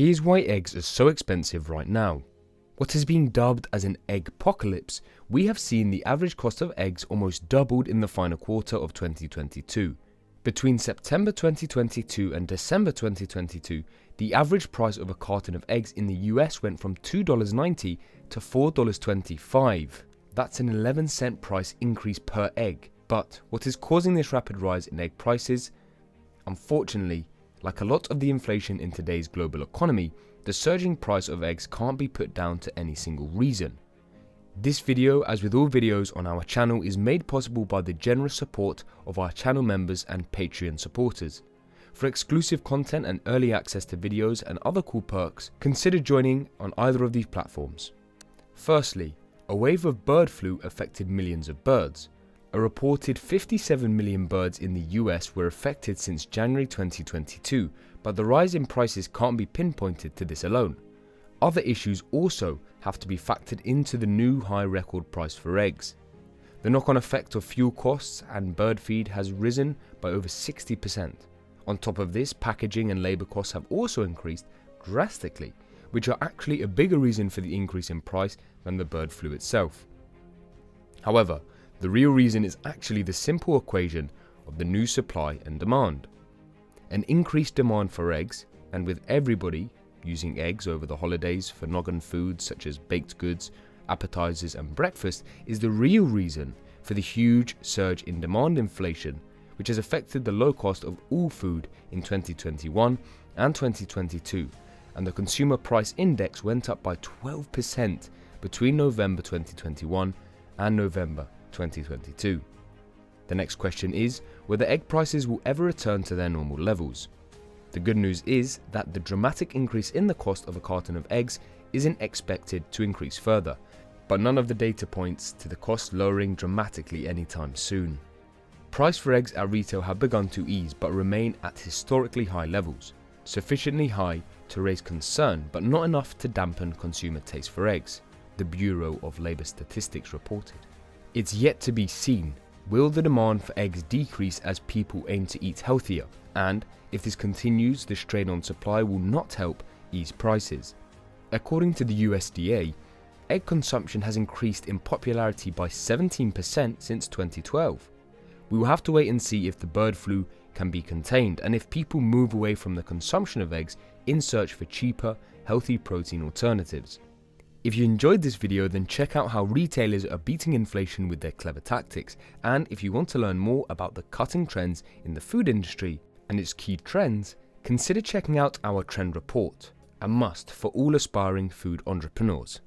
Here's why eggs are so expensive right now. What is being dubbed as an egg-pocalypse, we have seen the average cost of eggs almost doubled in the final quarter of 2022. Between September 2022 and December 2022, the average price of a carton of eggs in the US went from $2.90 to $4.25. That's an 11-cent price increase per egg. But what is causing this rapid rise in egg prices? Unfortunately, like a lot of the inflation in today's global economy, the surging price of eggs can't be put down to any single reason. This video, as with all videos on our channel, is made possible by the generous support of our channel members and Patreon supporters. For exclusive content and early access to videos and other cool perks, consider joining on either of these platforms. Firstly, a wave of bird flu affected millions of birds. A reported 57 million birds in the US were affected since January 2022, but the rise in prices can't be pinpointed to this alone. Other issues also have to be factored into the new high record price for eggs. The knock-on effect of fuel costs and bird feed has risen by over 60%. On top of this, packaging and labour costs have also increased drastically, which are actually a bigger reason for the increase in price than the bird flu itself. However, the real reason is actually the simple equation of the new supply and demand. An increased demand for eggs, and with everybody using eggs over the holidays for noggin foods such as baked goods, appetizers and breakfast, is the real reason for the huge surge in demand inflation, which has affected the low cost of all food in 2021 and 2022, and the consumer price index went up by 12% between November 2021 and November 2022. The next question is whether egg prices will ever return to their normal levels. The good news is that the dramatic increase in the cost of a carton of eggs isn't expected to increase further, but none of the data points to the cost lowering dramatically anytime soon. Price for eggs at retail have begun to ease but remain at historically high levels, sufficiently high to raise concern but not enough to dampen consumer taste for eggs, the Bureau of Labor Statistics reported. It's yet to be seen, will the demand for eggs decrease as people aim to eat healthier? And if this continues, the strain on supply will not help ease prices. According to the USDA, egg consumption has increased in popularity by 17% since 2012. We will have to wait and see if the bird flu can be contained and if people move away from the consumption of eggs in search for cheaper, healthy protein alternatives. If you enjoyed this video, then check out how retailers are beating inflation with their clever tactics, and if you want to learn more about the cutting trends in the food industry and its key trends, consider checking out our trend report, a must for all aspiring food entrepreneurs.